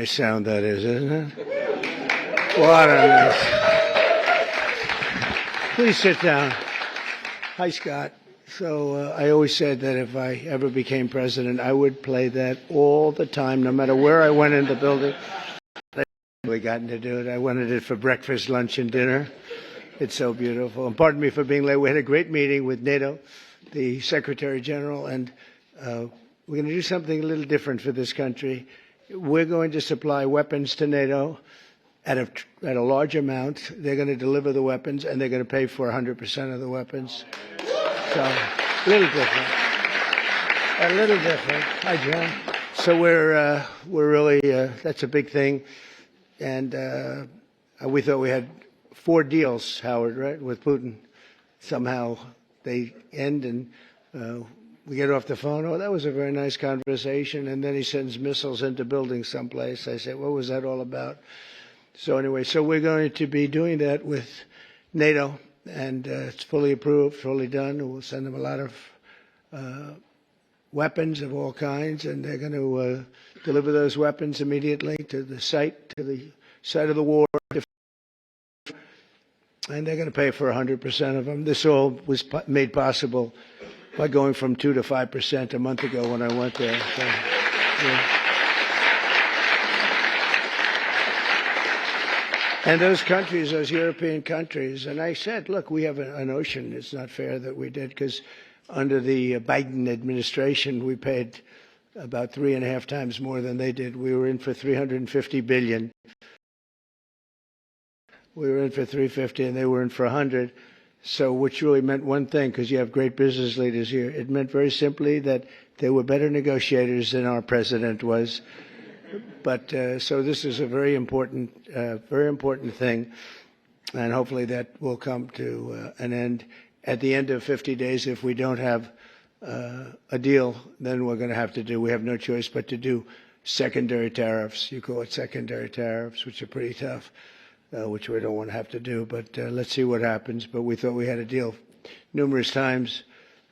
nice sound that is, isn't it? What a nice. Please sit down. Hi, Scott. So I always said that if I ever became president, I would play that all the time, no matter where I went in the building. I really gotten to do it. I wanted it for breakfast, lunch, and dinner. It's so beautiful. And pardon me for being late. We had a great meeting with NATO, the Secretary General, and we're going to do something a little different for this country. We're going to supply weapons to NATO at a large amount. They're going to deliver the weapons, and they're going to pay for 100% of the weapons. So, a little different. A little different. Hi, John. So we're really, that's a big thing. And we thought we had 4 deals, Howard, right, with Putin. Somehow they end and we get off the phone. Oh, that was a very nice conversation. And then he sends missiles into buildings someplace. I say, what was that all about? So anyway, so we're going to be doing that with NATO. And it's fully approved, fully done. We'll send them a lot of weapons of all kinds, and they're going to deliver those weapons immediately to the site of the war. And they're going to pay for 100% of them. This all was made possible by going from 2 to 5% a month ago when I went there. So, yeah. And those countries, those European countries, and I said, look, we have an ocean. It's not fair that we did, because under the Biden administration, we paid about 3.5 times more than they did. We were in for $350 billion. We were in for 350, and they were in for 100. So, which really meant one thing, because you have great business leaders here. It meant very simply that they were better negotiators than our president was. But so this is a very important thing, and hopefully that will come to an end. At the end of 50 days, if we don't have a deal, then we're going to have to do. We have no choice but to do secondary tariffs. You call it secondary tariffs, which are pretty tough, which we don't want to have to do. But let's see what happens. But we thought we had a deal. Numerous times,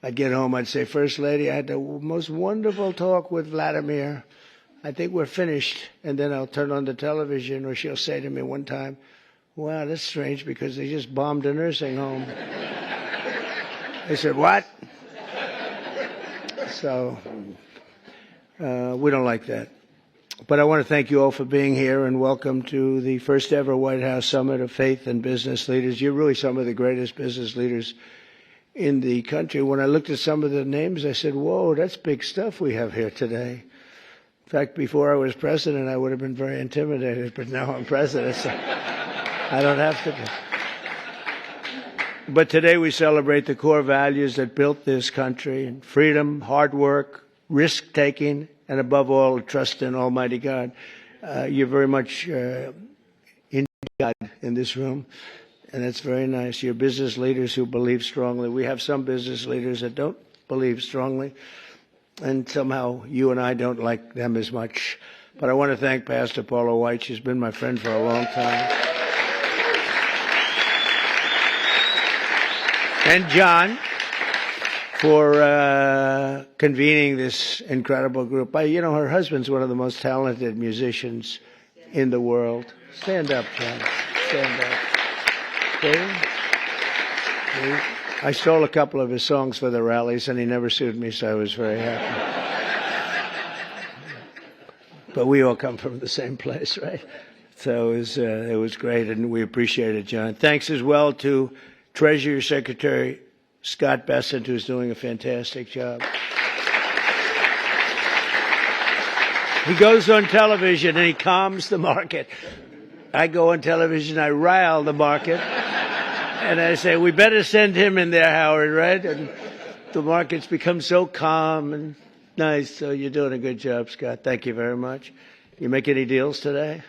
I'd get home, I'd say, First Lady, I had the most wonderful talk with Vladimir. I think we're finished. And then I'll turn on the television, or she'll say to me one time, wow, that's strange, because they just bombed a nursing home. I said, what? So we don't like that. But I want to thank you all for being here, and welcome to the first ever White House Summit of Faith and Business Leaders. You're really some of the greatest business leaders in the country. When I looked at some of the names, I said, whoa, that's big stuff we have here today. In fact, before I was president, I would have been very intimidated, but now I'm president, so I don't have to be. But today we celebrate the core values that built this country: freedom, hard work, risk-taking, and above all, trust in Almighty God. You're very much in God in this room, and it's very nice. You're business leaders who believe strongly. We have some business leaders that don't believe strongly, and somehow you and I don't like them as much. But I want to thank Pastor Paula White. She's been my friend for a long time. And John, for convening this incredible group. Her husband's one of the most talented musicians in the world. Stand up, John. Stand up. Okay? I stole a couple of his songs for the rallies, and he never sued me, so I was very happy. But we all come from the same place, right? So it was great, and we appreciate it, John. Thanks as well to Treasury Secretary Scott Bessent, who's doing a fantastic job. He goes on television and he calms the market. I go on television, I rile the market, and I say, we better send him in there, Howard, right? And the market's become so calm and nice. So you're doing a good job, Scott. Thank you very much. You make any deals today?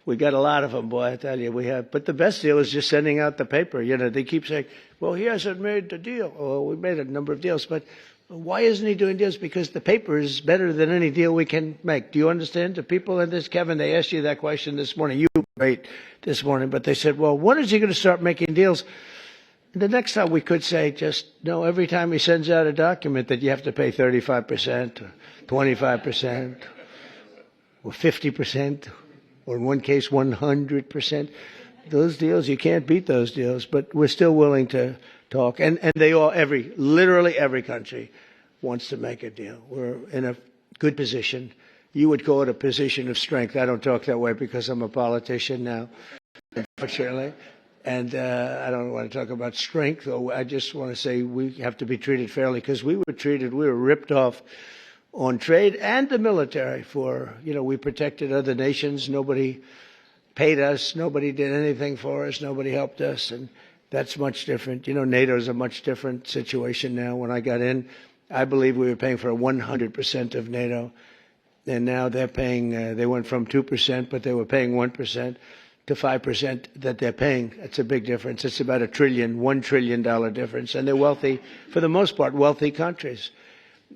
We got a lot of them, boy, I tell you, we have. But the best deal is just sending out the paper. They keep saying, well, he hasn't made the deal. Well, we made a number of deals, but why isn't he doing deals? Because the paper is better than any deal we can make. Do you understand? The people in this, Kevin, they asked you that question this morning. You were great this morning, but they said, well, when is he going to start making deals? The next time we could say, just no, every time he sends out a document that you have to pay 35% or 25%. or 50%, or in one case 100%. Those deals, you can't beat those deals, but we're still willing to talk. And they all, literally every country wants to make a deal. We're in a good position. You would call it a position of strength. I don't talk that way because I'm a politician now, unfortunately. And I don't want to talk about strength. I just want to say we have to be treated fairly, because we were ripped off on trade and the military for, we protected other nations. Nobody paid us. Nobody did anything for us. Nobody helped us. And that's much different. NATO's a much different situation now. When I got in, I believe we were paying for 100% of NATO. And now they're paying, they went from 2%, but they were paying 1%. To 5% that they're paying. It's a big difference. It's about $1 trillion difference. And they're wealthy, for the most part, wealthy countries.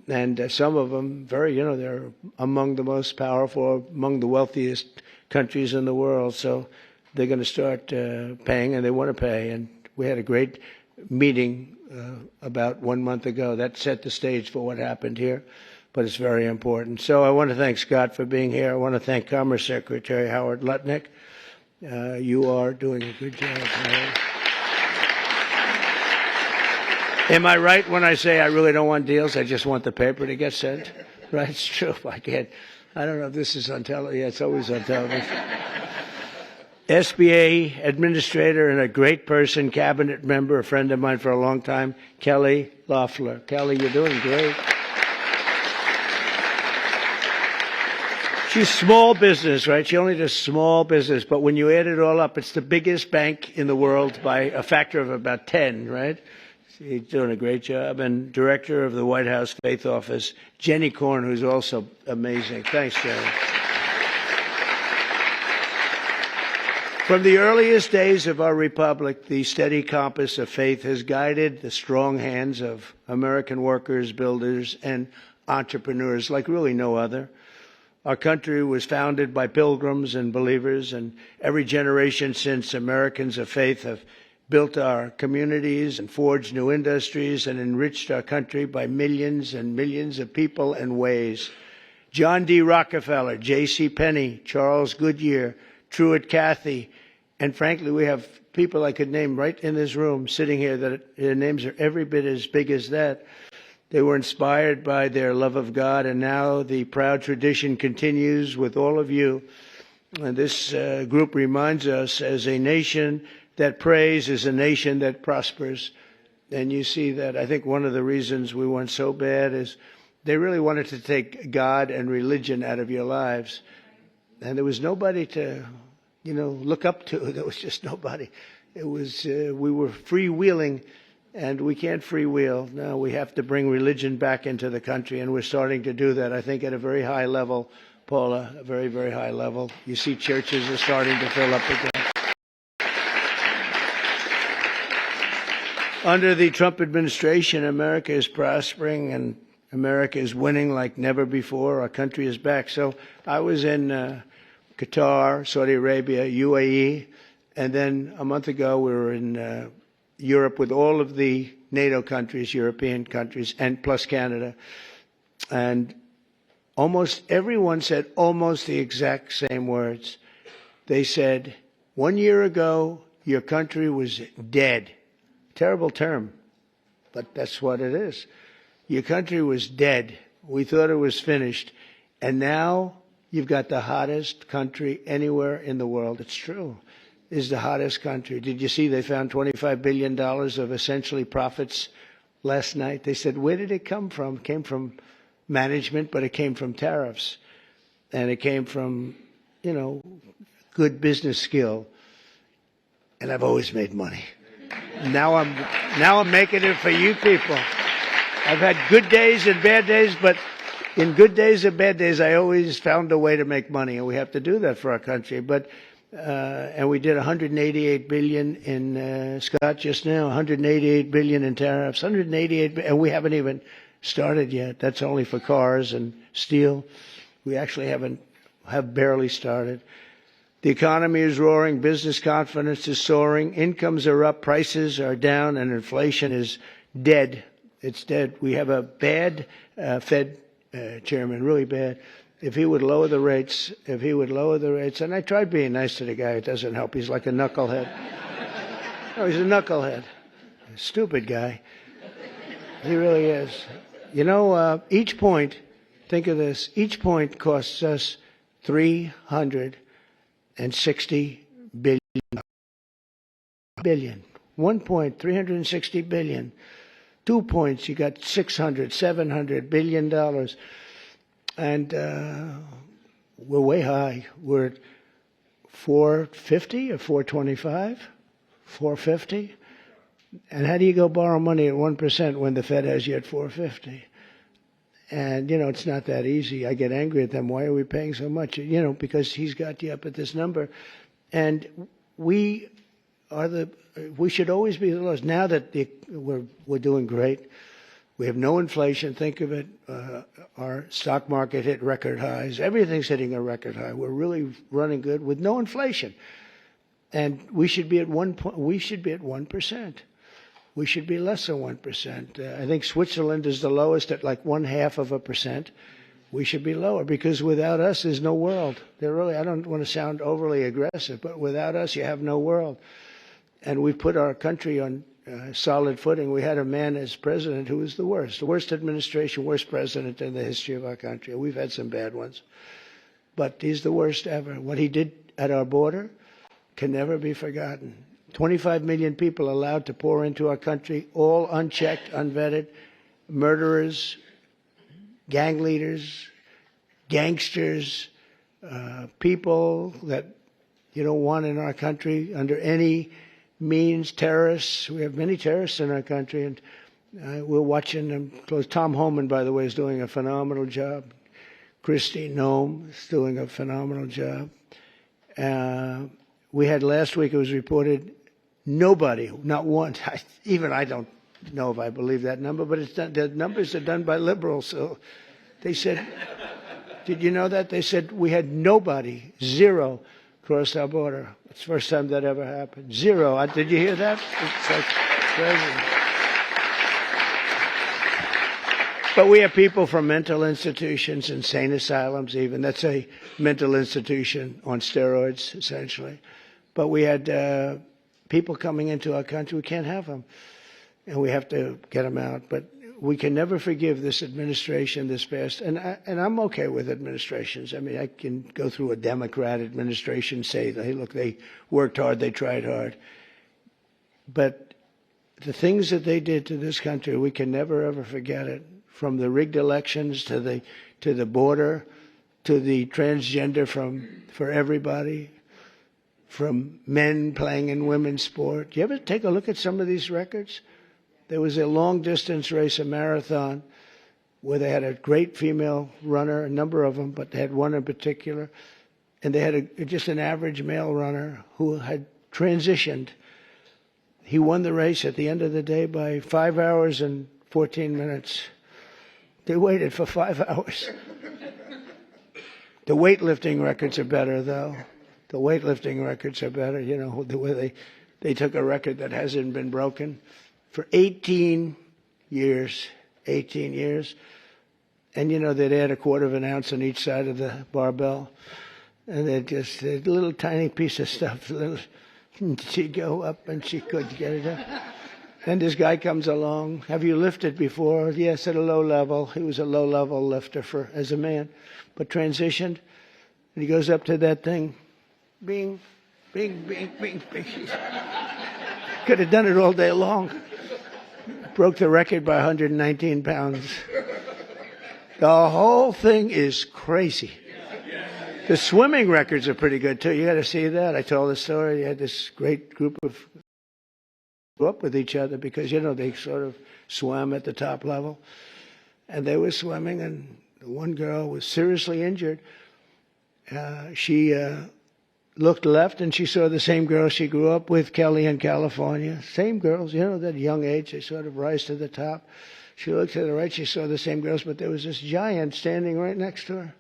And some of them they're among the most powerful, among the wealthiest countries in the world. So they're going to start paying, and they want to pay. And we had a great meeting about 1 month ago. That set the stage for what happened here. But it's very important. So I want to thank Scott for being here. I want to thank Commerce Secretary Howard Lutnick. You are doing a good job, Howard. Am I right when I say I really don't want deals? I just want the paper to get sent? Right? It's true. I don't know if this is on television. Yeah, it's always on television. SBA administrator and a great person, cabinet member, a friend of mine for a long time, Kelly Loeffler. Kelly, you're doing great. She's small business, right? She only does small business, but when you add it all up, it's the biggest bank in the world by a factor of about 10, right? She's doing a great job. And director of the White House Faith Office, Jenny Korn, who's also amazing. Thanks, Jenny. From the earliest days of our republic, the steady compass of faith has guided the strong hands of American workers, builders, and entrepreneurs like really no other. Our country was founded by pilgrims and believers, and every generation since, Americans of faith have built our communities and forged new industries and enriched our country by millions and millions of people and ways. John D. Rockefeller, J.C. Penney, Charles Goodyear, Truett Cathy, and frankly, we have people I could name right in this room sitting here that their names are every bit as big as that. They were inspired by their love of God, and now the proud tradition continues with all of you. And this group reminds us, as a nation that prays is a nation that prospers. And you see that. I think one of the reasons we went so bad is they really wanted to take God and religion out of your lives. And there was nobody to, look up to. There was just nobody. It was, we were freewheeling. And we can't freewheel. No, we have to bring religion back into the country, and we're starting to do that, I think, at a very high level, Paula, a very, very high level. You see churches are starting to fill up again. Under the Trump administration, America is prospering, and America is winning like never before. Our country is back. So I was in Qatar, Saudi Arabia, UAE, and then a month ago we were in Europe with all of the NATO countries, European countries, and plus Canada. And almost everyone said almost the exact same words. They said, 1 year ago, your country was dead. Terrible term, but that's what it is. Your country was dead. We thought it was finished. And now you've got the hottest country anywhere in the world. It's true. Is the hottest country. Did you see they found $25 billion of essentially profits last night? They said, where did it come from? It came from management, but it came from tariffs. And it came from, good business skill. And I've always made money. Now I'm making it for you people. I've had good days and bad days, but in good days and bad days, I always found a way to make money. And we have to do that for our country. But and we did 188 billion in Scott just now, 188 billion in tariffs, 188, and we haven't even started yet. That's only for cars and steel. We actually have barely started. The economy is roaring, business confidence is soaring, incomes are up, prices are down, and inflation is dead. It's dead. We have a bad Fed chairman, really bad. if he would lower the rates, and I tried being nice to the guy, it doesn't help. He's like a knucklehead. No, he's a knucklehead. A stupid guy. He really is. You know, each point, think of this, each point costs us $360 billion. 1 point, $360 billion. 2 points, you got $600, $700 billion. And we're way high. We're at 450 or 425, 450. And how do you go borrow money at 1% when the Fed has you at 450? And, you know, it's not that easy. I get angry at them. Why are we paying so much? You know, because he's got you up at this number. And we should always be the lowest. Now that we're doing great, we have no inflation. Think of it. Our stock market hit record highs. Everything's hitting a record high. We're really running good with no inflation. And we should be at 1%. We should be less than 1%. I think Switzerland is the lowest at like 0.5%. We should be lower because without us, there's no world. I don't want to sound overly aggressive, but without us, you have no world. And we put our country on solid footing. We had a man as president who was the worst administration, worst president in the history of our country. We've had some bad ones, but he's the worst ever. What he did at our border can never be forgotten. 25 million people allowed to pour into our country, all unchecked, unvetted, murderers, gang leaders, gangsters, people that you don't want in our country under any means, terrorists. We have many terrorists in our country, and we're watching them close. Tom Homan, by the way, is doing a phenomenal job. Kristi Noem is doing a phenomenal job. We had last week, it was reported, nobody, not one, even I don't know if I believe that number, but it's done, the numbers are done by liberals. So they said, did you know that? They said we had nobody, zero, cross our border. It's the first time that ever happened. Zero. Did you hear that? It's like crazy. But we have people from mental institutions, insane asylums even. That's a mental institution on steroids, essentially. But we had people coming into our country. We can't have them. And we have to get them out. But we can never forgive this administration, this past. And I'm okay with administrations. I mean, I can go through a Democrat administration, say, hey, look, they worked hard, they tried hard. But the things that they did to this country, we can never, ever forget it. From the rigged elections to the border, to the transgender for everybody, from men playing in women's sport. Do you ever take a look at some of these records? There was a long-distance race, a marathon, where they had a great female runner, a number of them, but they had one in particular, and they had just an average male runner who had transitioned. He won the race at the end of the day by 5 hours and 14 minutes. They waited for 5 hours. The weightlifting records are better, though. The weightlifting records are better. You know, the way they took a record that hasn't been broken for 18 years. 18 years. And, you know, they'd add a quarter of an ounce on each side of the barbell. And they'd just, a little tiny piece of stuff. She'd go up and she couldn't get it up. Then this guy comes along. Have you lifted before? Yes, at a low level. He was a low-level lifter as a man, but transitioned. And he goes up to that thing. Bing, bing, bing, bing, bing. Could have done it all day long. Broke the record by 119 pounds. The whole thing is crazy. The swimming records are pretty good, too. You got to see that. I told the story. You had this great group of up with each other because, you know, they sort of swam at the top level. And they were swimming, and one girl was seriously injured. She looked left, and she saw the same girl she grew up with, Kelly, in California. Same girls, you know, that young age, they sort of rise to the top. She looked to the right, she saw the same girls, but there was this giant standing right next to her.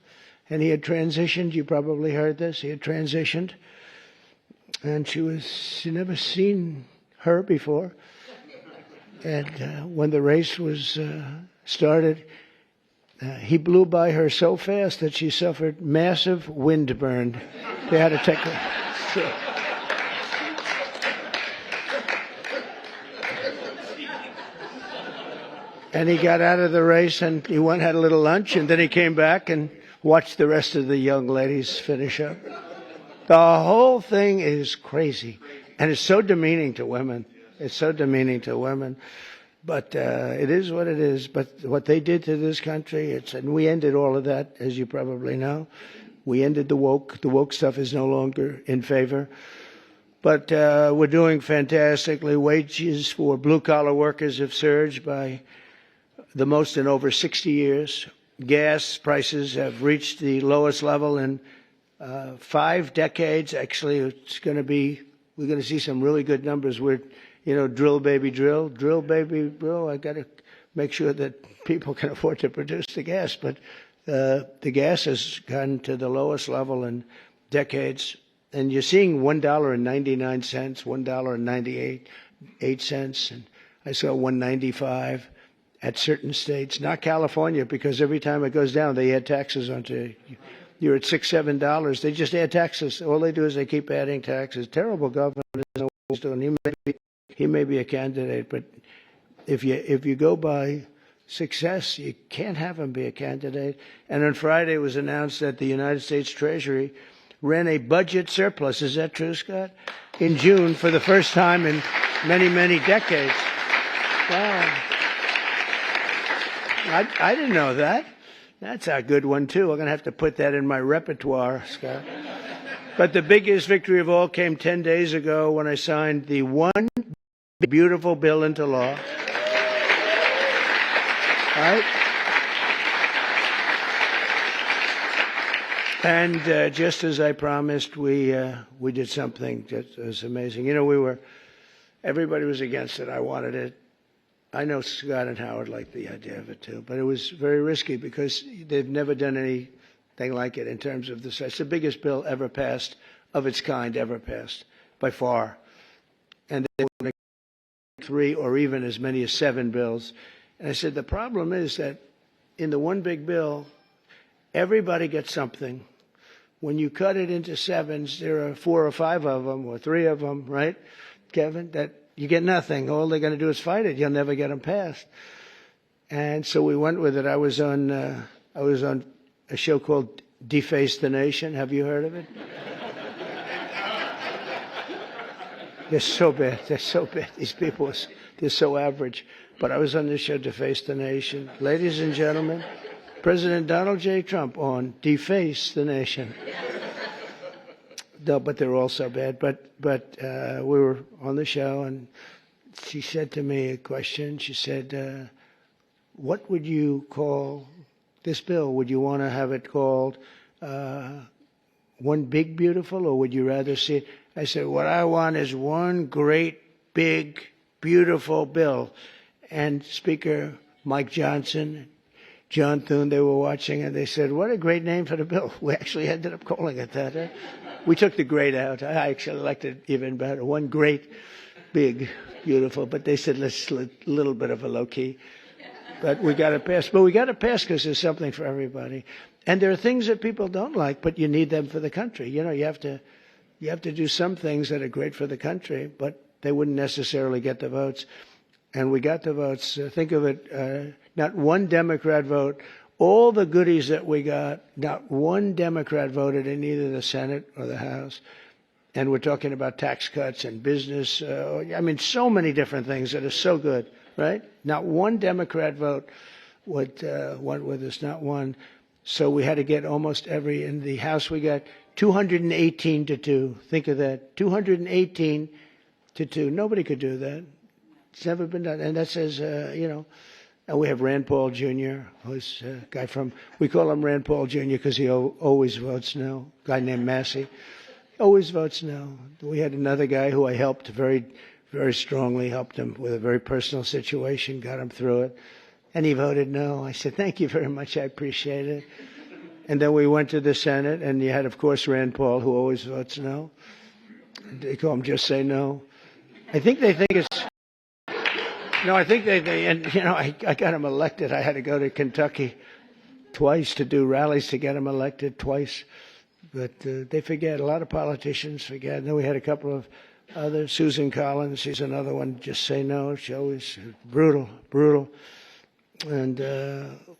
And he had transitioned. You probably heard this. He had transitioned. And she'd never seen her before. And when the race was started, He blew by her so fast that she suffered massive windburn. They had to take her. And he got out of the race, and he went and had a little lunch, and then he came back and watched the rest of the young ladies finish up. The whole thing is crazy, and it's so demeaning to women. It's so demeaning to women. But it is what it is. But what they did to this country, and we ended all of that, as you probably know. We ended the woke. The woke stuff is no longer in favor. But we're doing fantastically. Wages for blue-collar workers have surged by the most in over 60 years. Gas prices have reached the lowest level in 5 decades. Actually, we're going to see some really good numbers. Drill, baby, drill. Drill, baby, drill. I got to make sure that people can afford to produce the gas. But the gas has gone to the lowest level in decades. And you're seeing $1.99, $1.98, and I saw $1.95 at certain states. Not California, because every time it goes down, they add taxes onto it. You're at $6, $7. They just add taxes. All they do is they keep adding taxes. Terrible government. He may be a candidate, but if you go by success, you can't have him be a candidate. And on Friday, it was announced that the United States Treasury ran a budget surplus. Is that true, Scott? In June, for the first time in many, many decades. Wow. I didn't know that. That's a good one, too. I'm going to have to put that in my repertoire, Scott. But the biggest victory of all came 10 days ago when I signed the one beautiful bill into law. Right? And just as I promised, we did something that was amazing. Everybody was against it. I wanted it. I know Scott and Howard liked the idea of it too, but it was very risky because they've never done anything like it in terms of this. It's the biggest bill ever passed, of its kind ever passed, by far. And they would make 3 or even as many as 7 bills. And I said, the problem is that in the one big bill, everybody gets something. When you cut it into 7s, there are 4 or 5 of them, or 3 of them, right, Kevin, that you get nothing. All they're going to do is fight it. You'll never get them passed. And so we went with it. I was on a show called Deface the Nation. Have you heard of it? They're so bad. They're so bad. These people, they're so average. But I was on this show, Deface the Nation. Ladies and gentlemen, President Donald J. Trump on Deface the Nation. No, but they're all so bad. But we were on the show, and she said to me a question. She said, what would you call this bill? Would you want to have it called One Big Beautiful, or would you rather see it? I said, what I want is one great, big, beautiful bill. And Speaker Mike Johnson, John Thune, they were watching, and they said, what a great name for the bill. We actually ended up calling it that. We took the great out. I actually liked it even better. One great, big, beautiful. But they said, let's a little bit of a low key. But we got to pass. But we got to pass because there's something for everybody. And there are things that people don't like, but you need them for the country. You have to do some things that are great for the country, but they wouldn't necessarily get the votes. And we got the votes. Think of it, not one Democrat vote. All the goodies that we got, not one Democrat voted in either the Senate or the House. And we're talking about tax cuts and business. So many different things that are so good, right? Not one Democrat vote went with us, not one. So we had to get almost every. In the House, we got 218 to 2. Think of that, 218 to 2. Nobody could do that. It's never been done. And that says, And we have Rand Paul Jr., who's a guy we call him Rand Paul Jr. because he always votes no. A guy named Massey always votes no. We had another guy who I helped very, very strongly, helped him with a very personal situation, got him through it. And he voted no. I said, thank you very much. I appreciate it. And then we went to the Senate, and you had, of course, Rand Paul, who always votes no. They call him Just Say No. I think they think it's... No, I think I got him elected. I had to go to Kentucky twice to do rallies to get him elected, twice. But they forget. A lot of politicians forget. And then we had a couple of others. Susan Collins, she's another one. Just say no. She always brutal, brutal. And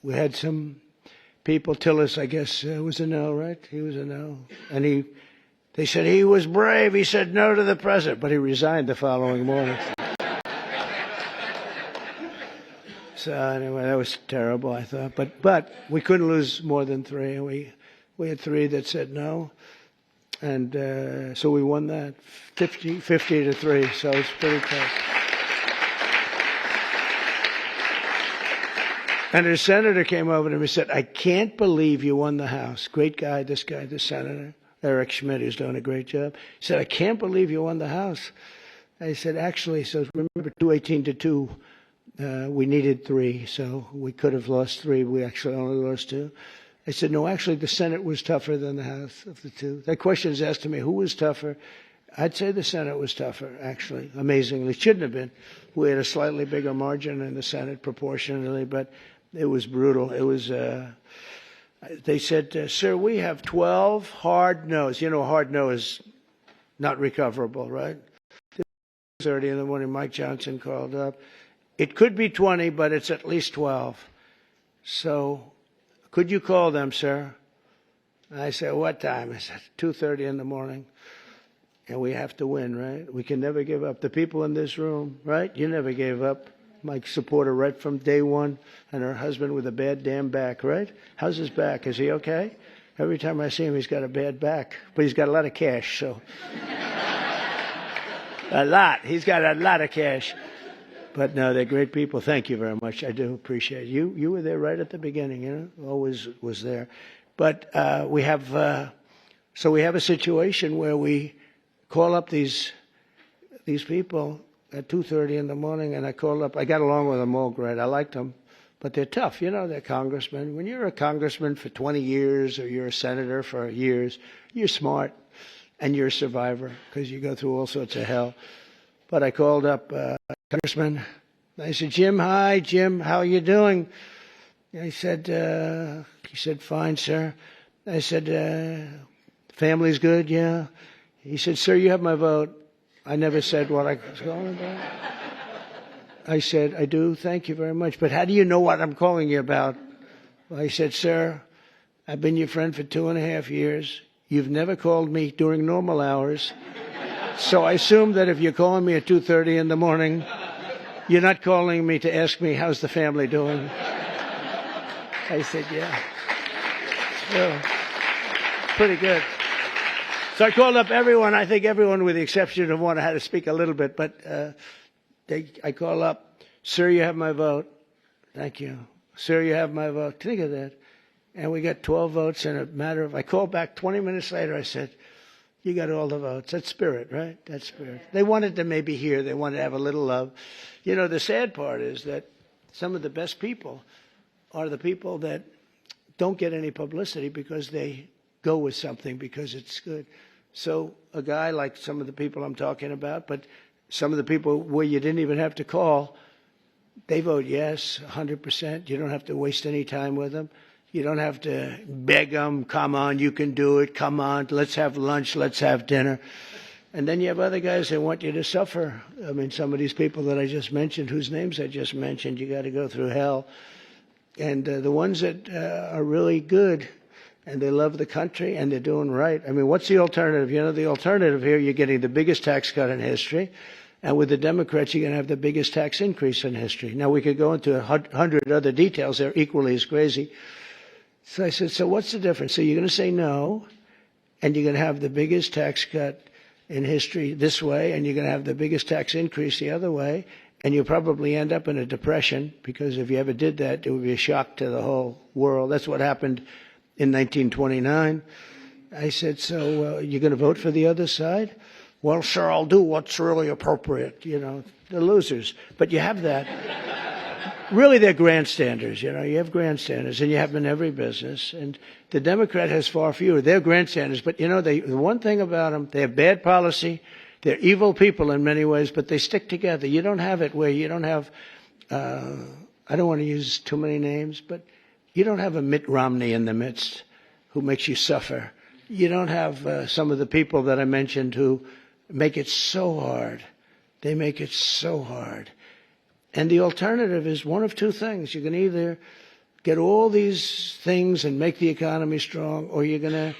we had some people. Tillis, I guess, was a no, right? He was a no. And they said he was brave. He said no to the president, but he resigned the following morning. So anyway, that was terrible, I thought. But we couldn't lose more than three. We had three that said no. And so we won that 50 to 3. So it's pretty close. And a senator came over to me and said, I can't believe you won the House. Great guy, this senator, Eric Schmidt, who's doing a great job. He said, I can't believe you won the House. I said, actually, so remember 218 to 2. We needed 3, so we could have lost 3. We actually only lost 2. I said, no, actually, the Senate was tougher than the House of the 2. That question is asked to me, who was tougher? I'd say the Senate was tougher, actually, amazingly. It shouldn't have been. We had a slightly bigger margin in the Senate proportionally, but it was brutal. It was, they said, sir, we have 12 hard no's. You know, hard no is not recoverable, right? 30 in the morning, Mike Johnson called up. It could be 20, but it's at least 12. So could you call them, sir? And I said, what time? I said, 2:30 in the morning. And we have to win, right? We can never give up. The people in this room, right? You never gave up. Mike's supporter right from day one, and her husband with a bad damn back, right? How's his back? Is he okay? Every time I see him, he's got a bad back. But he's got a lot of cash, so. A lot. He's got a lot of cash. But no, they're great people. Thank you very much. I do appreciate it. You were there right at the beginning, you know, always was there. But we have a situation where we call up these people at 2:30 in the morning, and I called up. I got along with them all great. I liked them, but they're tough. You know, they're congressmen. When you're a congressman for 20 years or you're a senator for years, you're smart and you're a survivor because you go through all sorts of hell. But I called up Congressman. I said, Jim, hi, Jim, how are you doing? He said, fine, sir. I said, family's good, yeah. He said, sir, you have my vote. I never said what I was calling about. I said, I do, thank you very much. But how do you know what I'm calling you about? Well, he said, sir, I've been your friend for 2.5 years. You've never called me during normal hours. So I assume that if you're calling me at 2:30 in the morning, you're not calling me to ask me how's the family doing. I said, yeah. So, pretty good. So I called up everyone. I think everyone with the exception of one had to speak a little bit. But I call up, sir, you have my vote. Thank you. Sir, you have my vote. Think of that. And we got 12 votes in a matter of, I called back 20 minutes later. I said, you got all the votes. That's spirit, right? That's spirit. They wanted to maybe hear. They wanted to have a little love. You know, the sad part is that some of the best people are the people that don't get any publicity because they go with something because it's good. So a guy like some of the people I'm talking about, but some of the people where you didn't even have to call, they vote yes, 100%. You don't have to waste any time with them. You don't have to beg them, come on, you can do it, come on, let's have lunch, let's have dinner. And then you have other guys that want you to suffer. I mean, some of these people that I just mentioned, whose names I just mentioned, you got to go through hell. And the ones that are really good and they love the country and they're doing right. I mean, what's the alternative? You know, the alternative here, you're getting the biggest tax cut in history. And with the Democrats, you're going to have the biggest tax increase in history. Now, we could go into 100 other details. They're equally as crazy. So I said, so what's the difference? So you're going to say no, and you're going to have the biggest tax cut in history this way, and you're going to have the biggest tax increase the other way, and you'll probably end up in a depression, because if you ever did that, it would be a shock to the whole world. That's what happened in 1929. I said, so you're going to vote for the other side? Well, sir, I'll do what's really appropriate. You know, the losers. But you have that. Really, they're grandstanders, you know. You have grandstanders, and you have them in every business. And the Democrat has far fewer. They're grandstanders, but, you know, the one thing about them, they have bad policy. They're evil people in many ways, but they stick together. You don't have it where you don't have, I don't want to use too many names, but You don't have a Mitt Romney in the midst who makes you suffer. You don't have some of the people that I mentioned who make it so hard. They make it so hard. And the alternative is one of two things. You can either get all these things and make the economy strong, or you're going to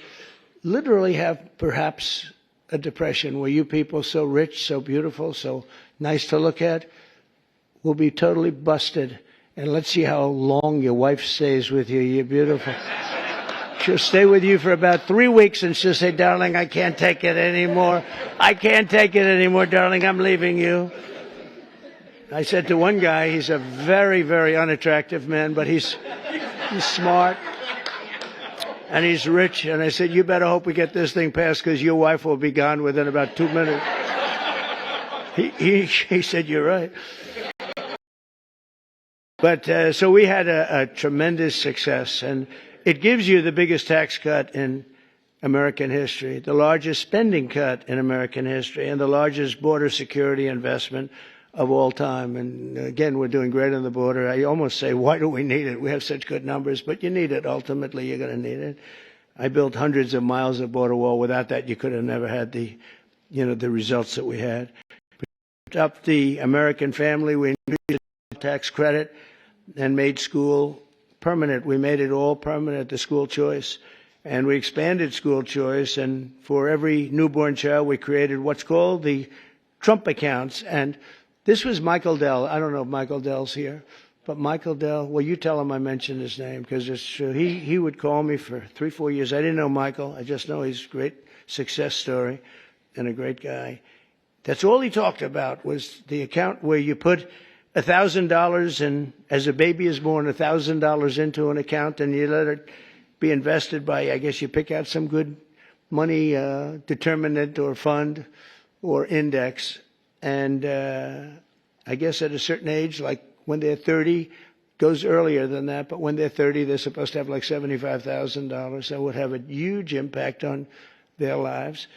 literally have perhaps a depression where you people so rich, so beautiful, so nice to look at will be totally busted. And let's see how long your wife stays with you. You're beautiful. She'll stay with you for about 3 weeks and she'll say, darling, I can't take it anymore. I can't take it anymore, darling. I'm leaving you. I said to one guy, he's a very, very unattractive man, but he's smart and he's rich. And I said, you better hope we get this thing passed because your wife will be gone within about 2 minutes. He said, you're right. But so we had a tremendous success, and it gives you the biggest tax cut in American history, the largest spending cut in American history, and the largest border security investment of all time. And again, we're doing great on the border. I almost say, why do we need it? We have such good numbers, but you need it. Ultimately, you're going to need it. I built hundreds of miles of border wall. Without that, you could have never had the results that we had. Up the American family, we increased the tax credit and made school permanent. We made it all permanent, the school choice. And we expanded school choice. And for every newborn child, we created what's called the Trump accounts. And this was Michael Dell. I don't know if Michael Dell's here, but Michael Dell, well, you tell him I mentioned his name because it's true. He would call me for 3-4 years. I didn't know Michael. I just know he's a great success story and a great guy. That's all he talked about was the account where you put $1,000 and as a baby is born, $1,000 into an account and you let it be invested by, I guess you pick out some good money determinant or fund or index. And I guess at a certain age, like when they're 30, goes earlier than that, but when they're 30, they're supposed to have like $75,000. That would have a huge impact on their lives.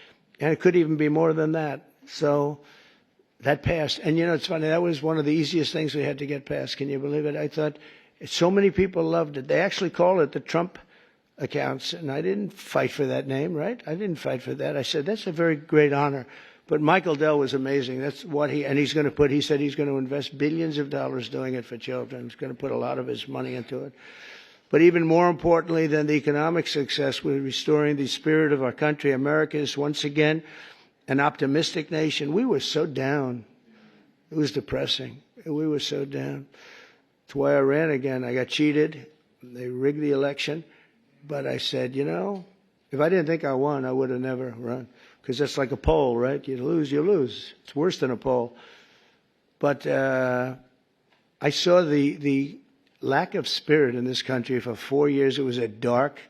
And it could even be more than that. So that passed. And, it's funny, that was one of the easiest things we had to get passed. Can you believe it? I thought so many people loved it. They actually call it the Trump accounts. And I didn't fight for that name, right? I didn't fight for that. I said, that's a very great honor. But Michael Dell was amazing. That's what he said he's going to invest billions of dollars doing it for children. He's going to put a lot of his money into it. But even more importantly than the economic success, we're restoring the spirit of our country. America is once again an optimistic nation. We were so down. It was depressing. We were so down. That's why I ran again. I got cheated. They rigged the election. But I said, if I didn't think I won, I would have never run. Because that's like a poll, right? You lose, you lose. It's worse than a poll. But I saw the lack of spirit in this country. For 4 years, it was a dark,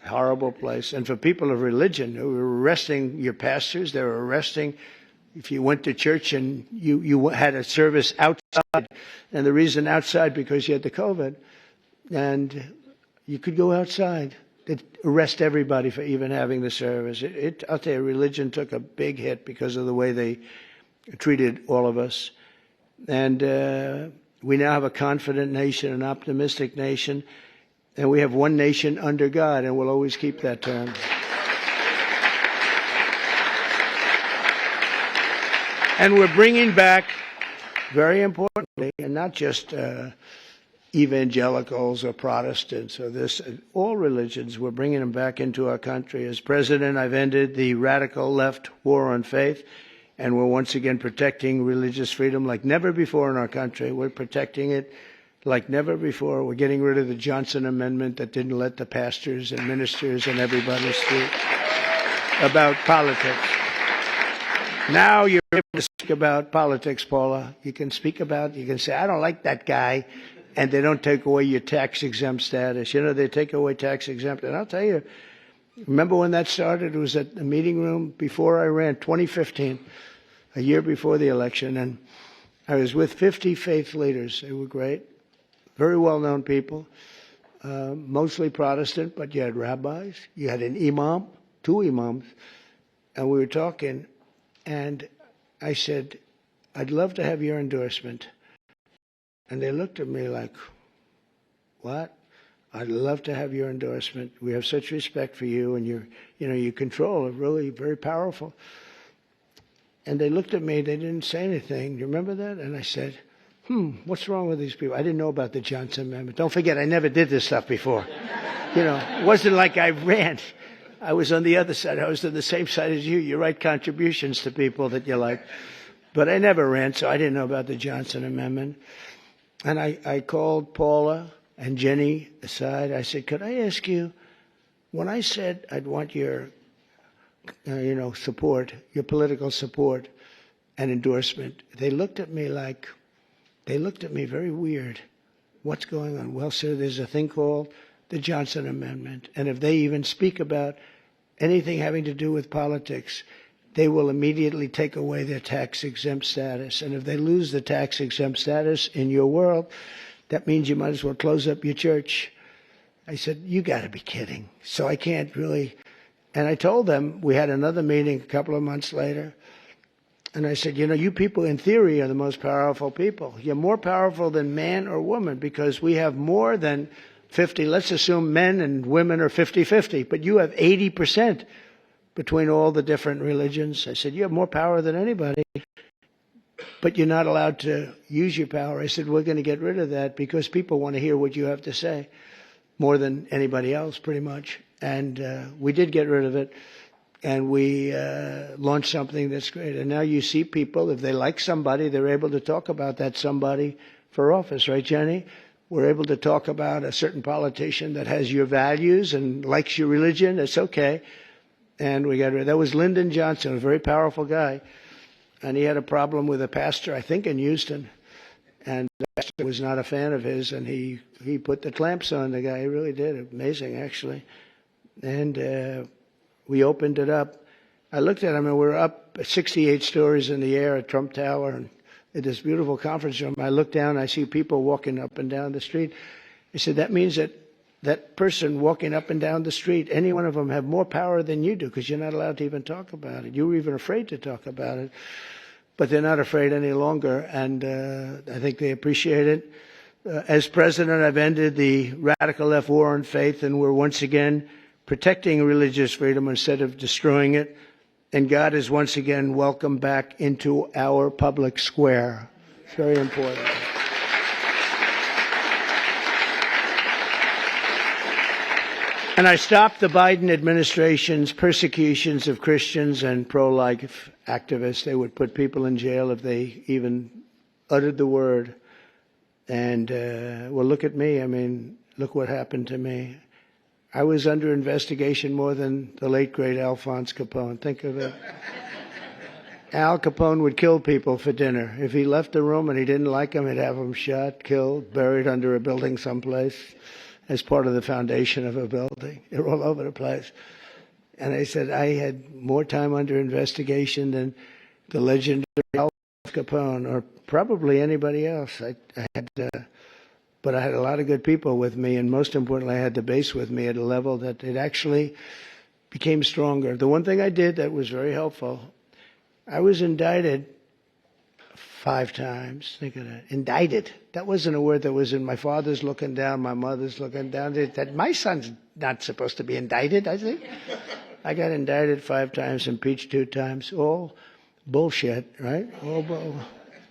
horrible place. And for people of religion, who were arresting your pastors, they were arresting if you went to church and you had a service outside. And the reason outside, because you had the COVID. And you could go outside. They'd arrest everybody for even having the service. I'll tell you, religion took a big hit because of the way they treated all of us. And we now have a confident nation, an optimistic nation, and we have one nation under God, and we'll always keep that term. And we're bringing back, very importantly, and not just evangelicals or Protestants or all religions, we're bringing them back into our country. As president, I've ended the radical left war on faith, and we're once again protecting religious freedom like never before in our country. We're protecting it like never before. We're getting rid of the Johnson Amendment that didn't let the pastors and ministers and everybody speak about politics. Now you're able to speak about politics, Paula. You can say, I don't like that guy. And they don't take away your tax-exempt status. They take away tax-exempt. And I'll tell you, remember when that started? It was at the meeting room before I ran, 2015, a year before the election. And I was with 50 faith leaders. They were great, very well-known people, mostly Protestant, but you had rabbis. You had an imam, 2 imams. And we were talking, and I said, I'd love to have your endorsement. And they looked at me like, what? I'd love to have your endorsement. We have such respect for you, and your control are really very powerful. And they looked at me. They didn't say anything. Do you remember that? And I said, what's wrong with these people? I didn't know about the Johnson Amendment. Don't forget, I never did this stuff before. It wasn't like I ran. I was on the other side. I was on the same side as you. You write contributions to people that you like. But I never ran, so I didn't know about the Johnson Amendment. And I called Paula and Jenny aside. I said, could I ask you, when I said I'd want your support, your political support and endorsement, they looked at me very weird. What's going on? Well, sir, there's a thing called the Johnson Amendment. And if they even speak about anything having to do with politics, they will immediately take away their tax-exempt status. And if they lose the tax-exempt status in your world, that means you might as well close up your church. I said, you got to be kidding. So I can't really. And I told them, we had another meeting a couple of months later. And I said, you people in theory are the most powerful people. You're more powerful than man or woman because we have more than 50. Let's assume men and women are 50-50, but you have 80% between all the different religions. I said, you have more power than anybody, but you're not allowed to use your power. I said, we're going to get rid of that because people want to hear what you have to say more than anybody else, pretty much. And we did get rid of it, and we launched something that's great. And now you see people, if they like somebody, they're able to talk about that somebody for office, right, Jenny? We're able to talk about a certain politician that has your values and likes your religion. It's okay. And we got rid of that. Was Lyndon Johnson, a very powerful guy. And he had a problem with a pastor, I think in Houston. And the pastor was not a fan of his, and he put the clamps on the guy. He really did. Amazing, actually. And we opened it up. I looked at him, and we're up 68 stories in the air at Trump Tower, and at this beautiful conference room. I look down, I see people walking up and down the street. I said, that means that person walking up and down the street, any one of them have more power than you do because you're not allowed to even talk about it. You were even afraid to talk about it. But they're not afraid any longer, and I think they appreciate it. As president, I've ended the radical left war on faith, and we're once again protecting religious freedom instead of destroying it. And God is once again welcomed back into our public square. It's very important. And I stopped the Biden administration's persecutions of Christians and pro-life activists. They would put people in jail if they even uttered the word. And, well, look at me. I mean, look what happened to me. I was under investigation more than the late, great Alphonse Capone. Think of it. Al Capone would kill people for dinner. If he left the room and he didn't like them, he'd have them shot, killed, buried under a building someplace as part of the foundation of a building. They're all over the place. And I said I had more time under investigation than the legendary Alphonse Capone or probably anybody else. But I had a lot of good people with me, and most importantly, I had the base with me at a level that it actually became stronger. The one thing I did that was very helpful, I was indicted 5 times. Think of that. Indicted. That wasn't a word that was in my father's looking down, my mother's looking down. That my son's not supposed to be indicted, I think. I got indicted 5 times, impeached 2 times. All bullshit, right? All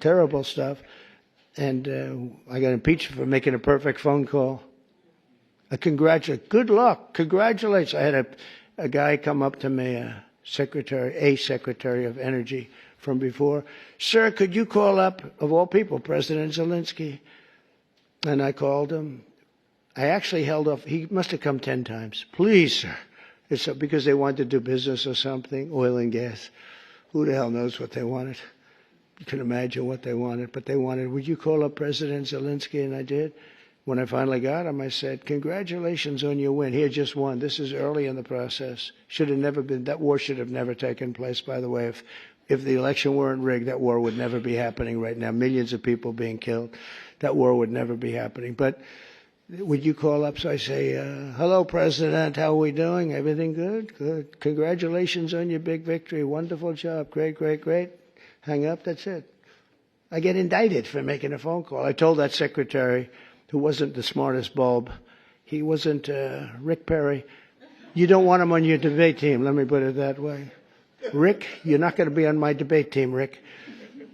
terrible stuff. And I got impeached for making a perfect phone call. Good luck. Congratulations. I had a guy come up to me, a secretary of energy from before. Sir, could you call up, of all people, President Zelensky? And I called him. I actually held off. He must have come 10 times. Please, sir. It's because they wanted to do business or something, oil and gas. Who the hell knows what they wanted? You can imagine what they wanted, but they wanted, would you call up President Zelensky? And I did. When I finally got him, I said, congratulations on your win. He had just won. This is early in the process. Should have never been, that war should have never taken place, by the way. If the election weren't rigged, that war would never be happening right now. Millions of people being killed. That war would never be happening. But would you call up? So I say, hello, President. How are we doing? Everything good? Good. Congratulations on your big victory. Wonderful job. Great, great, great. Hang up. That's it. I get indicted for making a phone call. I told that secretary, who wasn't the smartest bulb, He wasn't Rick Perry. You don't want him on your debate team, let me put it that way. Rick, you're not going to be on my debate team, Rick.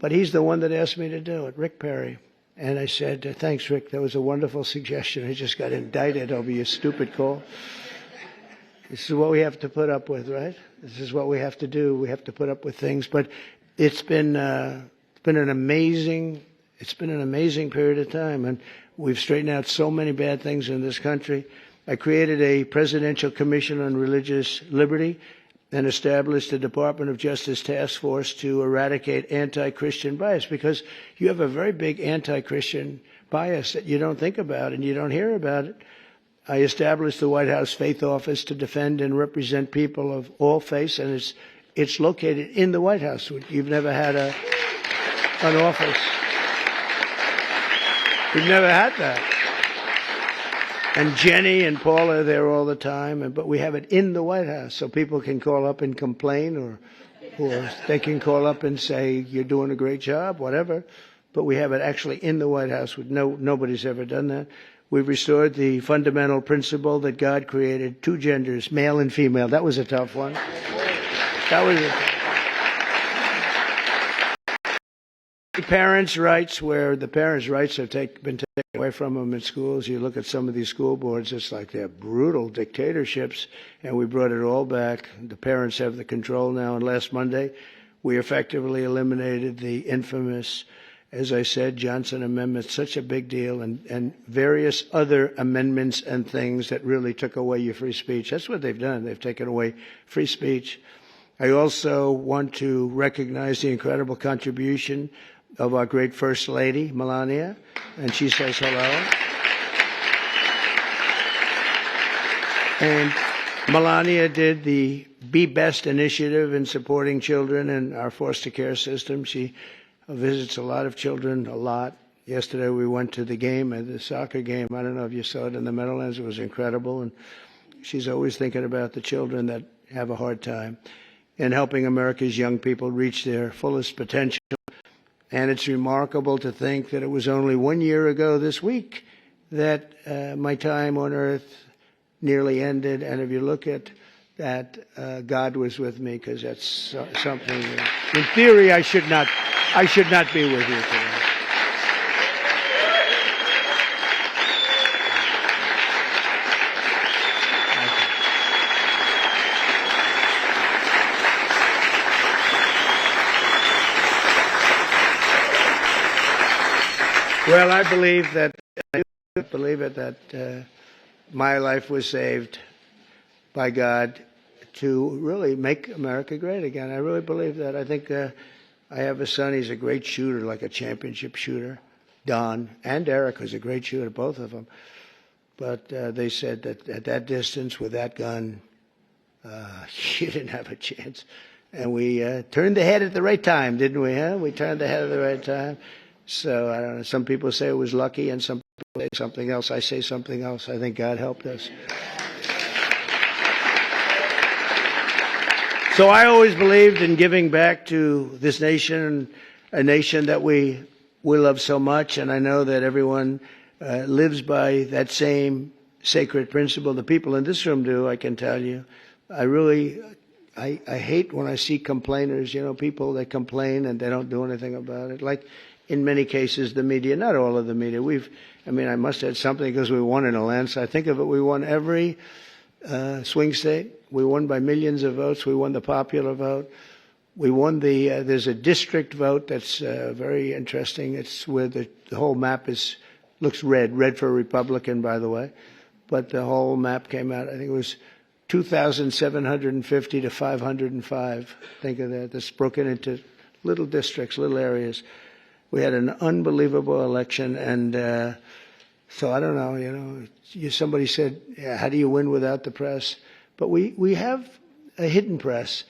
But he's the one that asked me to do it, Rick Perry. And I said, thanks, Rick. That was a wonderful suggestion. I just got indicted over your stupid call. This is what we have to put up with, right? This is what we have to do. We have to put up with things. But it's been an amazing period of time, and we've straightened out so many bad things in this country. I created a Presidential Commission on Religious Liberty and established a Department of Justice task force to eradicate anti-Christian bias, because you have a very big anti-Christian bias that you don't think about and you don't hear about it. I established the White House Faith Office to defend and represent people of all faiths, and it's located in the White House. You've never had an office. You've never had that. And Jenny and Paul are there all the time, but we have it in the White House, so people can call up and complain, or they can call up and say, you're doing a great job, whatever. But we have it actually in the White House. Nobody's ever done that. We've restored the fundamental principle that God created two genders, male and female. That was a tough one. That was parents' rights, where the parents' rights have been taken away from them in schools. You look at some of these school boards, it's like they're brutal dictatorships, and we brought it all back. The parents have the control now, and last Monday we effectively eliminated the infamous, as I said, Johnson Amendment, such a big deal, and various other amendments and things that really took away your free speech. That's what they've done. They've taken away free speech. I also want to recognize the incredible contribution of our great First Lady, Melania, and she says hello. And Melania did the Be Best initiative in supporting children in our foster care system. She visits a lot of children, a lot. Yesterday we went to the game, the soccer game. I don't know if you saw it in the Meadowlands. It was incredible. And she's always thinking about the children that have a hard time and helping America's young people reach their fullest potential. And it's remarkable to think that it was only 1 year ago this week that my time on earth nearly ended. And if you look at that, God was with me, because that's something that, in theory, I should not be with you today. Well, I believe that my life was saved by God to really make America great again. I really believe that. I think I have a son. He's a great shooter, like a championship shooter. Don and Eric was a great shooter, both of them. But they said that at that distance with that gun, you didn't have a chance. And we turned the head at the right time, didn't we? Huh? We turned the head at the right time. So I don't know. Some people say it was lucky, and some people say something else. I say something else. I think God helped us. So I always believed in giving back to this nation, a nation that we love so much, and I know that everyone lives by that same sacred principle. The people in this room do, I can tell you. I hate when I see complainers, people that complain and they don't do anything about it. Like in many cases, the media, not all of the media. I must add something because we won in a landslide. Think of it, we won every swing state. We won by millions of votes. We won the popular vote. We won there's a district vote that's very interesting. It's where the whole map looks red for Republican, by the way. But the whole map came out, I think it was 2,750 to 505. Think of that. That's broken into little districts, little areas. We had an unbelievable election, and so I don't know, somebody said, how do you win without the press? But we have a hidden press,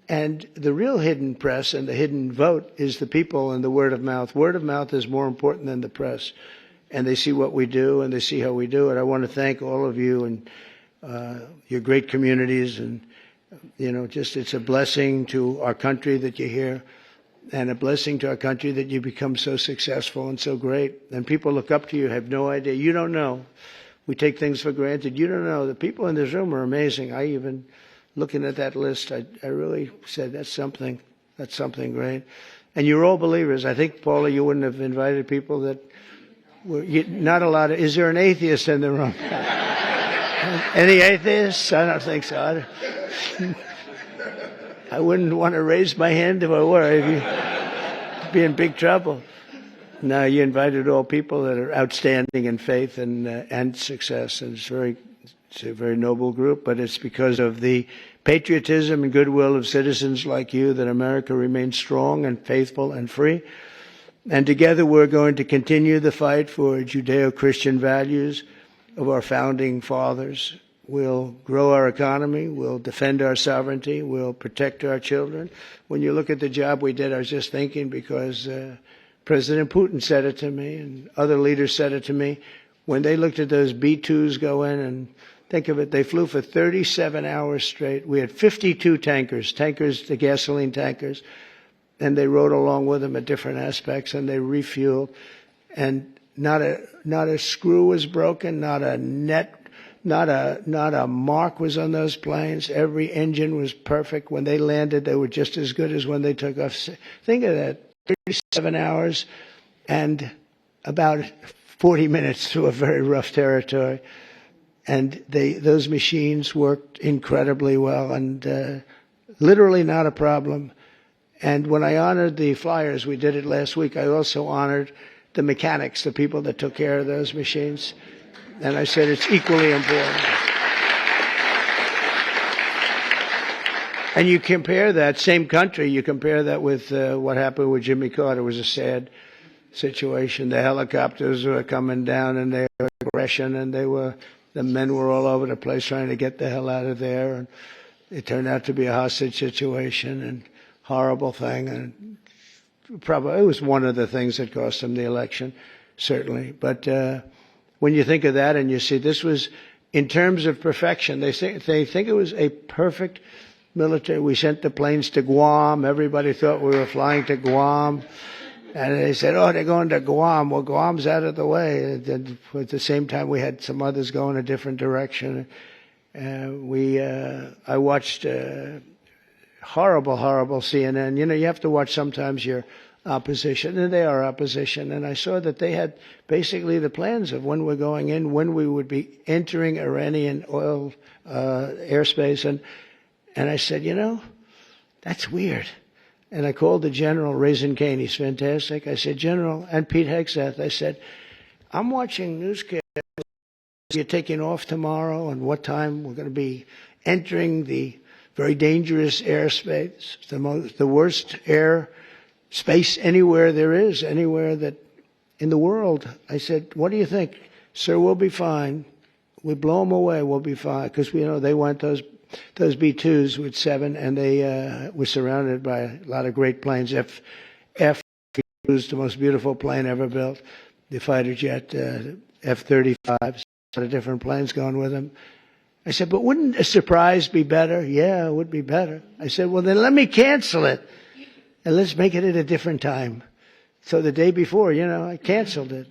and the real hidden press and the hidden vote is the people and the word of mouth. Word of mouth is more important than the press, and they see what we do and they see how we do it. I want to thank all of you and your great communities, and it's a blessing to our country that you're here, and a blessing to our country that you become so successful and so great. And people look up to you, have no idea. You don't know We take things for granted. You don't know. The people in this room are amazing. I even, looking at that list, I really said, that's something great. And you're all believers. I think, Paula, you wouldn't have invited people that were, not a lot of, is there an atheist in the room? Any atheists? I don't think so. I wouldn't want to raise my hand if I were. I'd be in big trouble. No, you invited all people that are outstanding in faith and success, and it's a very noble group. But it's because of the patriotism and goodwill of citizens like you that America remains strong and faithful and free. And together we're going to continue the fight for Judeo-Christian values of our founding fathers. We'll grow our economy. We'll defend our sovereignty. We'll protect our children. When you look at the job we did, I was just thinking because President Putin said it to me and other leaders said it to me. When they looked at those B-2s go in, and think of it, they flew for 37 hours straight. We had 52 tankers, the gasoline tankers, and they rode along with them at different aspects, and they refueled. And not a screw was broken, not a mark was on those planes. Every engine was perfect. When they landed, they were just as good as when they took off. Think of that. 37 hours and about 40 minutes through a very rough territory. And those machines worked incredibly well and literally not a problem. And when I honored the flyers, we did it last week, I also honored the mechanics, the people that took care of those machines. And I said it's equally important. And you compare that, same country, you compare that with what happened with Jimmy Carter. It was a sad situation. The helicopters were coming down and they were aggression and the men were all over the place trying to get the hell out of there. And it turned out to be a hostage situation and horrible thing. And probably it was one of the things that cost him the election, certainly. But when you think of that and you see this was, in terms of perfection, they think it was a perfect military. We sent the planes to Guam. Everybody thought we were flying to Guam. And they said, oh, they're going to Guam. Well, Guam's out of the way. At the same time, we had some others go in a different direction. I watched horrible CNN. You know, you have to watch sometimes your opposition, and they are opposition. And I saw that they had basically the plans of when we're going in, when we would be entering Iranian oil airspace. And I said, you know, that's weird. And I called the general, Raisin Kane. He's fantastic. I said, General, and Pete Hegseth, I said, I'm watching newscasts. You're taking off tomorrow and what time we're going to be entering the very dangerous airspace, the worst air space anywhere there is, anywhere that in the world. I said, what do you think? Sir, we'll be fine. We blow them away, we'll be fine. Because, you know, they went those B-2s with 7, and they were surrounded by a lot of great planes. F was the most beautiful plane ever built. The fighter jet, F-35, a lot of different planes going with them. I said, but wouldn't a surprise be better? Yeah, it would be better. I said, well, then let me cancel it, and let's make it at a different time. So the day before, you know, I canceled it.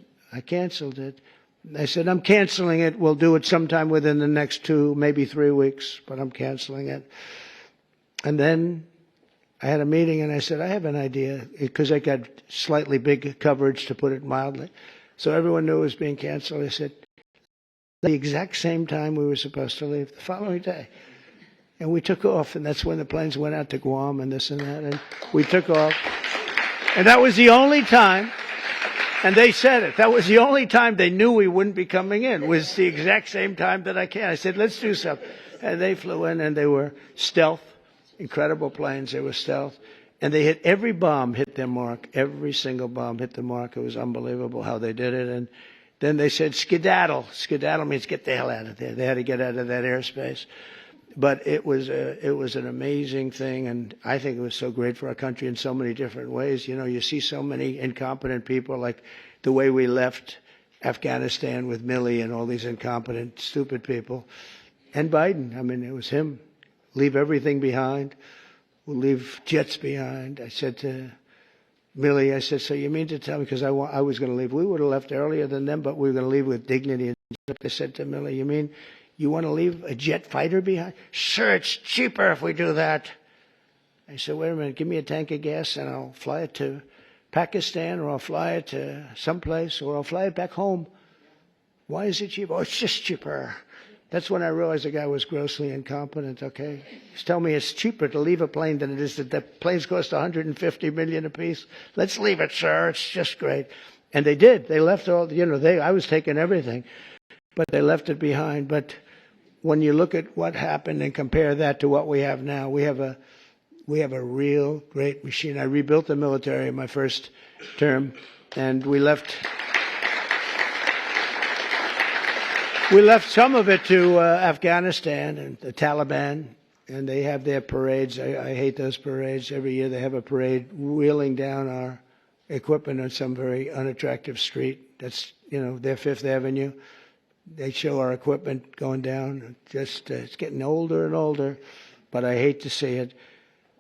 I said, I'm canceling it. We'll do it sometime within the next 2, maybe 3 weeks, but I'm canceling it. And then I had a meeting and I said, I have an idea, because I got slightly big coverage, to put it mildly. So everyone knew it was being canceled. I said, the exact same time we were supposed to leave, the following day. And we took off, and that's when the planes went out to Guam and this and that, and we took off. And that was the only time. And they said it. That was the only time they knew we wouldn't be coming in, was the exact same time that I came. I said, let's do something. And they flew in, and they were stealth, incredible planes. They were stealth. And they hit, every bomb hit their mark. Every single bomb hit the mark. It was unbelievable how they did it. And then they said, skedaddle. Skedaddle means get the hell out of there. They had to get out of that airspace. But it was an amazing thing, and I think it was so great for our country in so many different ways. You know, you see so many incompetent people, like the way we left Afghanistan with Milley and all these incompetent, stupid people. And Biden, I mean, it was him. Leave everything behind. We'll leave jets behind. I said to Millie, I said, so you mean to tell me, because I was going to leave. We would have left earlier than them, but we were going to leave with dignity. And I said to Millie, you mean you want to leave a jet fighter behind? Sure, it's cheaper if we do that. I said, wait a minute, give me a tank of gas and I'll fly it to Pakistan, or I'll fly it to someplace, or I'll fly it back home. Why is it cheaper? Oh, it's just cheaper. That's when I realized the guy was grossly incompetent, okay? He's telling me it's cheaper to leave a plane than it is that the planes cost $150 million apiece. Let's leave it, sir. It's just great. And they did. They left all, I was taking everything, but they left it behind. But when you look at what happened and compare that to what we have now, we have a real great machine. I rebuilt the military in my first term, and we left some of it to Afghanistan and the Taliban, and they have their parades. I hate those parades. Every year they have a parade wheeling down our equipment on some very unattractive street. That's, their Fifth Avenue. They show our equipment going down. It's getting older and older, but I hate to see it.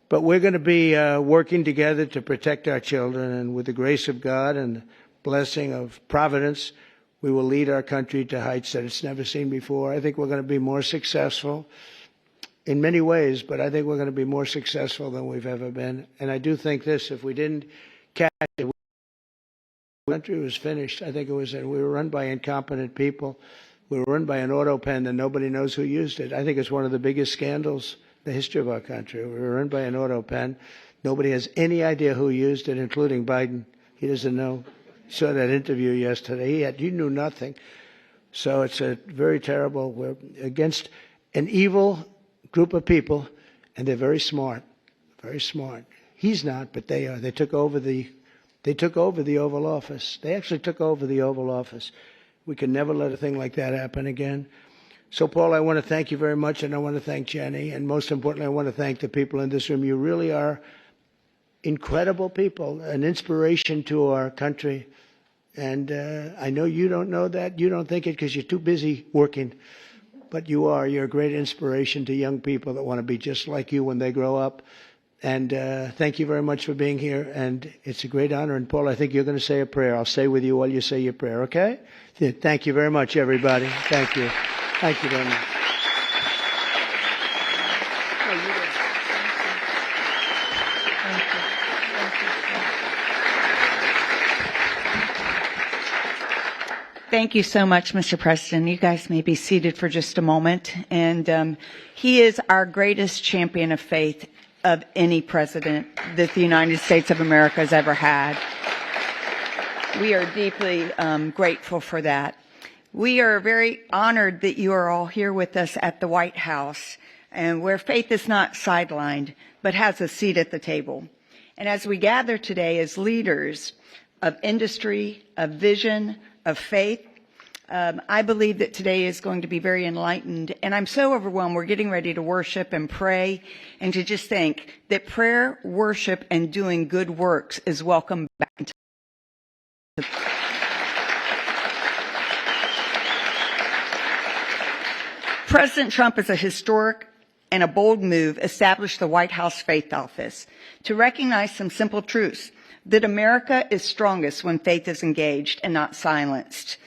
But we're going to be working together to protect our children, and with the grace of God and the blessing of Providence, we will lead our country to heights that it's never seen before. I think we're going to be more successful in many ways, but I think we're going to be more successful than we've ever been. And I do think this, if we didn't catch it, the country was finished. I think it was that we were run by incompetent people. We were run by an auto pen that nobody knows who used it. I think it's one of the biggest scandals in the history of our country. We were run by an auto pen. Nobody has any idea who used it, including Biden. He doesn't know. Saw that interview yesterday. You knew nothing. So it's a very terrible. We're against an evil group of people, and they're very smart. Very smart. He's not, but they are. They took over the Oval Office. They actually took over the Oval Office. We can never let a thing like that happen again. So, Paul, I want to thank you very much, and I want to thank Jenny, and most importantly, I want to thank the people in this room. You really are incredible people, an inspiration to our country. And I know you don't know that. You don't think it because you're too busy working. But you are. You're a great inspiration to young people that want to be just like you when they grow up. And thank you very much for being here. And it's a great honor. And, Paul, I think you're going to say a prayer. I'll stay with you while you say your prayer, okay? Thank you very much, everybody. Thank you. Thank you very much. Thank you so much, Mr. President. You guys may be seated for just a moment. And he is our greatest champion of faith of any president that the United States of America has ever had. We are deeply grateful for that. We are very honored that you are all here with us at the White House, and where faith is not sidelined, but has a seat at the table. And as we gather today as leaders of industry, of vision, of faith, I believe that today is going to be very enlightened. And I'm so overwhelmed. We're getting ready to worship and pray, and to just think that prayer, worship, and doing good works is welcome back into President Trump, is a historic and a bold move, established the White House Faith Office to recognize some simple truths: that America is strongest when faith is engaged and not silenced,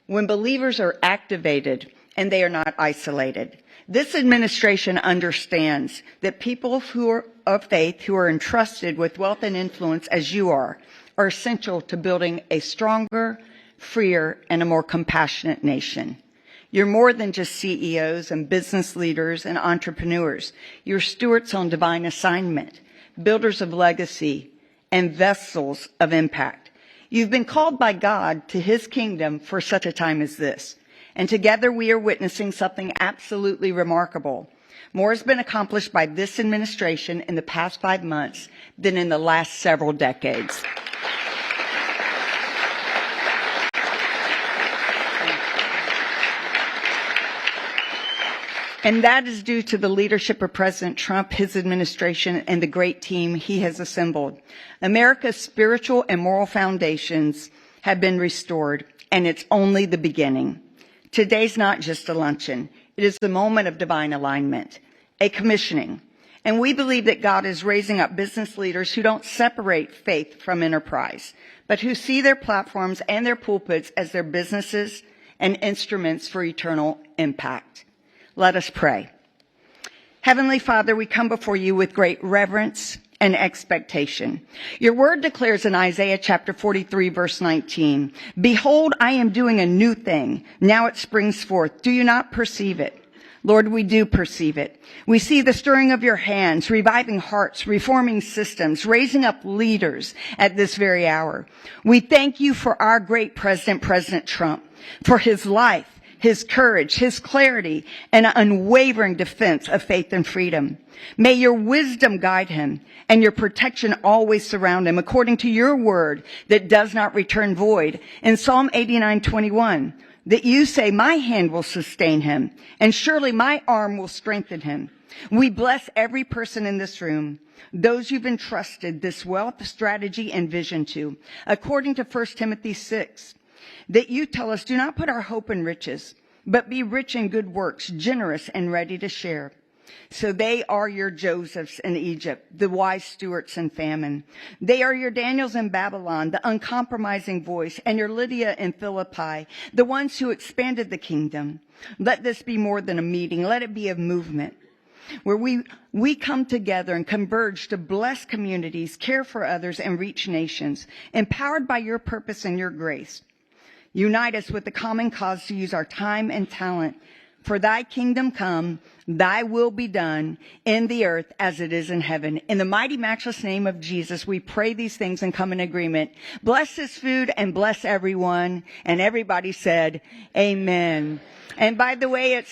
when believers are activated and they are not isolated. This administration understands that people who are of faith, who are entrusted with wealth and influence as you are essential to building a stronger, freer, and a more compassionate nation. You're more than just CEOs and business leaders and entrepreneurs. You're stewards on divine assignment, builders of legacy, and vessels of impact. You've been called by God to his kingdom for such a time as this. And together we are witnessing something absolutely remarkable. More has been accomplished by this administration in the past 5 months than in the last several decades. And that is due to the leadership of President Trump, his administration, and the great team he has assembled. America's spiritual and moral foundations have been restored, and it's only the beginning. Today's not just a luncheon. It is the moment of divine alignment, a commissioning, And we believe that God is raising up business leaders who don't separate faith from enterprise, but who see their platforms and their pulpits as their businesses and instruments for eternal impact. Let us pray. Heavenly Father, we come before you with great reverence and expectation. Your word declares in Isaiah chapter 43, verse 19, "Behold, I am doing a new thing. Now it springs forth. Do you not perceive it?" Lord, we do perceive it. We see the stirring of your hands, reviving hearts, reforming systems, raising up leaders at this very hour. We thank you for our great president, President Trump, for his life, his courage, his clarity, and unwavering defense of faith and freedom. May your wisdom guide him and your protection always surround him according to your word that does not return void. In Psalm 89:21, that you say, my hand will sustain him, and surely my arm will strengthen him. We bless every person in this room, those you've entrusted this wealth, strategy, and vision to, according to 1 Timothy 6, that you tell us, do not put our hope in riches, but be rich in good works, generous and ready to share. So they are your Josephs in Egypt, the wise stewards in famine. They are your Daniels in Babylon, the uncompromising voice, and your Lydia in Philippi, the ones who expanded the kingdom. Let this be more than a meeting. Let it be a movement where we come together and converge to bless communities, care for others, and reach nations, empowered by your purpose and your grace. Unite us with the common cause to use our time and talent. For thy kingdom come, thy will be done in the earth as it is in heaven. In the mighty matchless name of Jesus, we pray these things and come in agreement. Bless this food and bless everyone. And everybody said, amen. And by the way,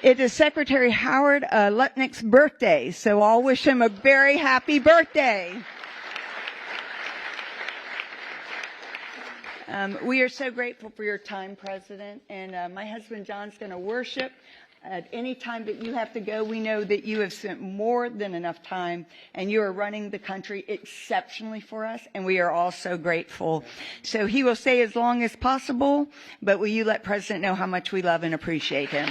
it is Secretary Howard Lutnick's birthday, so I'll wish him a very happy birthday. We are so grateful for your time, President, and my husband John's going to worship. At any time that you have to go, we know that you have spent more than enough time, and you are running the country exceptionally for us, and we are all so grateful. So he will stay as long as possible, but will you let President know how much we love and appreciate him?